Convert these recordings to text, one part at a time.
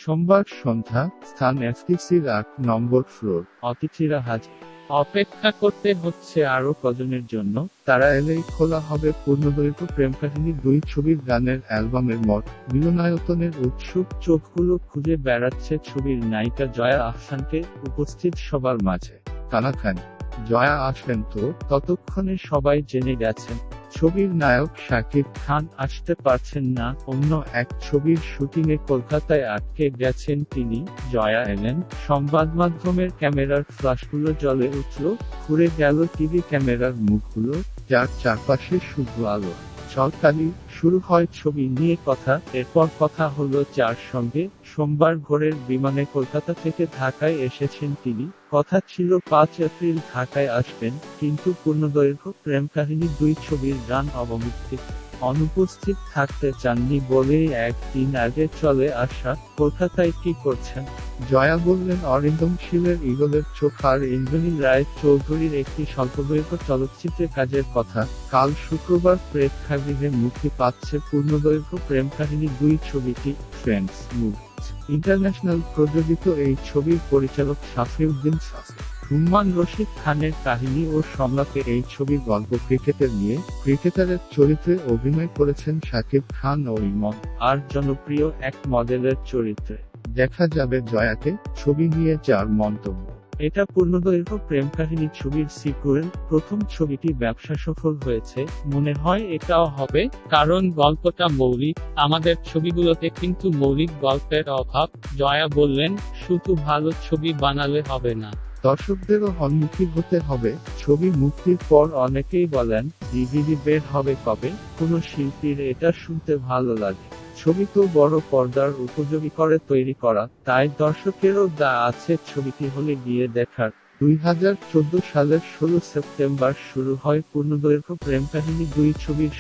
সোমবার সন্ধ্যা, স্থান এফটিসির 8 নম্বর ফ্লোর। অতিথিরা হাজির। অপেক্ষা করতে হচ্ছে আরো কজনের জন্য, তারা এলেই খোলা হবে পূর্ণদৈর্ঘ্য প্রেমকাহিনী 2 ছবির গানের অ্যালবামের মঠ। মিলনায়তনের উৎসুক চোখগুলো খুঁজে বেড়াচ্ছে ছবির নায়িকা জয়া আহসানকে, উপস্থিত সবার মাঝে কানাকানি। জয়া আসবেন তো ততক্ষণে সবাই জেনে গেছেন ছবির নায়ক শাকিব খান আসতে পারছেন না, অন্য এক ছবির শুটিংয়ে কলকাতায় আটকে গেছেন তিনি। জয়া এলেন, সংবাদমাধ্যমের ক্যামেরার ফ্ল্যাশগুলো জ্বলে উঠল, ঘুরে গেল টিভি ক্যামেরার মুখগুলো, যার চারপাশে শুধু আলো। ঝলকানি, শুরু হয় ছবি নিয়ে কথা। এরপর কথা হলো যার সঙ্গে। সোমবার ভোরের বিমানে কলকাতা থেকে ঢাকায় এসেছেন তিনি। কথা ছিল 5 এপ্রিল ঢাকায় আসবেন, কিন্তু পূর্ণদৈর্ঘ্য প্রেমকাহিনী 2 ছবির গান অবমুক্তি অনুপস্থিত থাকতে চাননি বলেই একদিন আগে চলে আসা। কলকাতায় কি করছেন? জয়া বললেন, অরিন্দম শীলের ঈগলের চোখ আর ইন্দ্রনীল রায় চৌধুরীর একটি স্বল্পদৈর্ঘ্য চলচ্চিত্রে কাজের কথা। কাল শুক্রবার প্রেক্ষাগৃহে মুক্তি পাচ্ছে পূর্ণদৈর্ঘ্য প্রেমকাহিনী 2 ছবিটি। ফ্রেন্ডস মুভিজ ইন্টারন্যাশনাল প্রযোজিত এই ছবির পরিচালক শাফিউদ্দিন শাফি। রুম্মান রশিদ খানের কাহিনী ও সংলাপে এই ছবির গল্প। ক্রিকেটের নিয়ে, ক্রিকেটারের চরিত্রে অভিনয় করেছেন শাকিব খান ও ইমন, আর জনপ্রিয় এক মডেলের চরিত্রে দেখা যাবে জয়াকে। ছবি নিয়ে যার মন্তব্য, এটা পূর্ণদৈর্ঘ্য প্রেমকাহিনী ছবির সিকুয়েল। প্রথম ছবিটি ব্যবসা সফল হয়েছে, মনে হয় এটাও হবে, কারণ গল্পটা মৌলিক। আমাদের ছবিগুলোতে কিন্তু মৌলিক গল্পের অভাব। জয়া বললেন, শুধু ভালো ছবি বানালে হবে না, দর্শকদেরও সম্মুখী হতে হবে। ছবি মুক্তির পর অনেকেই বলেন, ডিভিডি বের হবে কবে? কোনো শিল্পীর এটা শুনতে ভালো লাগে। ছবি তো বড় পর্দার উপযোগী করে তৈরি করা, তাই দর্শকেরও দা আছে ছবিটি হলে গিয়ে দেখার। 2014 সালের 16 সেপ্টেম্বর শুরু হয় পূর্ণদৈর্ঘ্য প্রেমকাহিনী 2 ছবির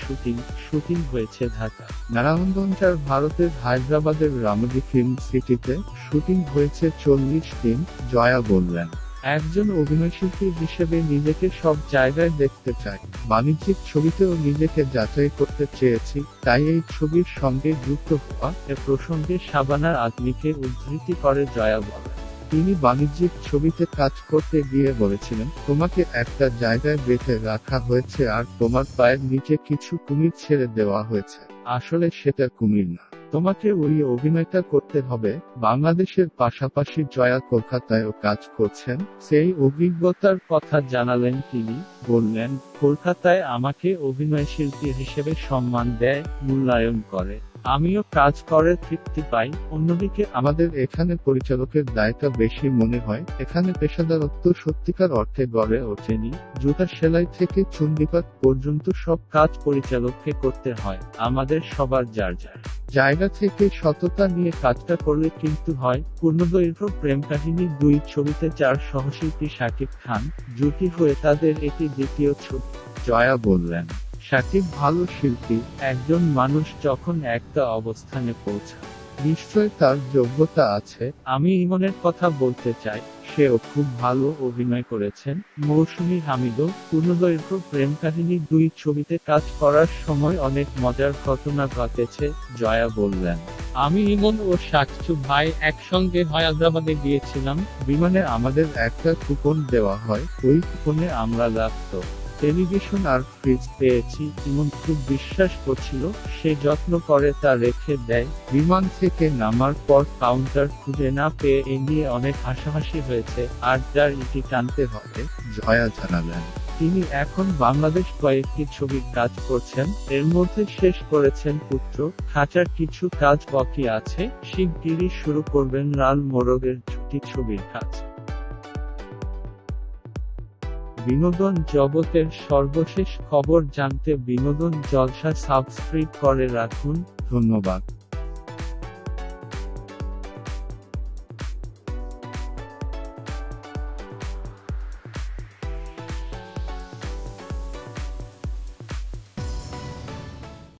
শুটিং হয়েছে ঢাকা, নারায়ণগঞ্জ, ভারতের হায়দ্রাবাদের রামোজি ফিল্ম সিটিতে। শুটিং হয়েছে 40 দিন। জয়া বললেন, একজন অভিনয়শিল্পী হিসেবে নিজেকে সব জায়গায় দেখতে চাই। বাণিজ্যিক ছবিতেও নিজেকে যাচাই করতে চেয়েছি, তাই এই ছবির সঙ্গে যুক্ত হওয়া। এ প্রসঙ্গে শাবানা আজমিকে উদ্ধৃতি করে জয়া বলেন, তিনি বাণিজ্যিক ছবিতে কাজ করতে গিয়ে বলেছিলেন, তোমাকে একটা জায়গায় বেঁধে রাখা হয়েছে আর তোমার পায়ের নিচে কিছু কুমির ছেড়ে দেওয়া হয়েছে। আসলে সেটা কুমির না, তোমাকে ওই অভিনয়টা করতে হবে। বাংলাদেশের পাশাপাশি জয়া কলকাতায়ও কাজ করছেন, সেই অভিজ্ঞতার কথা জানালেন তিনি। বললেন, কলকাতায় আমাকে অভিনয়শিল্পী হিসেবে সম্মান দেয়, মূল্যায়ন করে, আমিও কাজ করে তৃপ্তি পাই। অন্যদিকে আমাদের এখানে পরিচালকের দায়টা বেশি মনে হয়। এখানে পেশাদারত্ব সত্যিকার অর্থে গড়ে ওঠেনি। জুতা সেলাই থেকে চণ্ডীপাঠ পর্যন্ত সব কাজ পরিচালককে করতে হয়। আমাদের সবার যার যার জায়গা থেকে সততা নিয়ে কাজটা করলে কিন্তু হয়। পূর্ণদৈর্ঘ্য প্রেমকাহিনী 2 ছবিতে 4 সহশিল্পী শাকিব খান জুটি হয়ে তাদের এটি দ্বিতীয় ছবি। জয়া বললেন, শাকিব ভালো শিল্পী। একজন মানুষ যখন একটা অবস্থানে পৌঁছায়, নিশ্চয় তার যোগ্যতা আছে। আমি ইমনের কথা বলতে চাই, সেও খুব ভালো অভিনয় করেছেন। মৌসুমী হামিদও। পূর্ণদৈর্ঘ্য প্রেমকাহিনী 2 ছবিতে কাজ করার সময় অনেক মজার ঘটনা ঘটেছে। জয়া বললেন, আমি ইমন ও সাকচু ভাই একসঙ্গে হায়দ্রাবাদে গিয়েছিলাম। বিমানে আমাদের একটা কুপন দেওয়া হয়, ওই কুপনে আমরা ল্যাপটপ, টেলিভিশন আর ফ্রিজ পেয়েছি। ইমন খুব বিশ্বাস করছিল, সে যত্ন করে তা রেখে দেয়। বিমান থেকে নামার পর কাউন্টার খুঁজে না পেয়ে এ নিয়ে অনেক হাসাহাসি হয়েছে, আর যার ইতি টানতে হবে। জয়া জানালেন, তিনি এখন বাংলাদেশ কয়েকটি ছবির কাজ করছেন, এর মধ্যে শেষ করেছেন পুত্র। খাঁচার কিছু কাজ বাকি আছে, শিগগিরই শুরু করবেন লাল মোরগের জুটি ছবির কাজ। বিনোদন জগতের সর্বশেষ খবর জানতে বিনোদন জলসা সাবস্ক্রাইব করে রাখুন। ধন্যবাদ।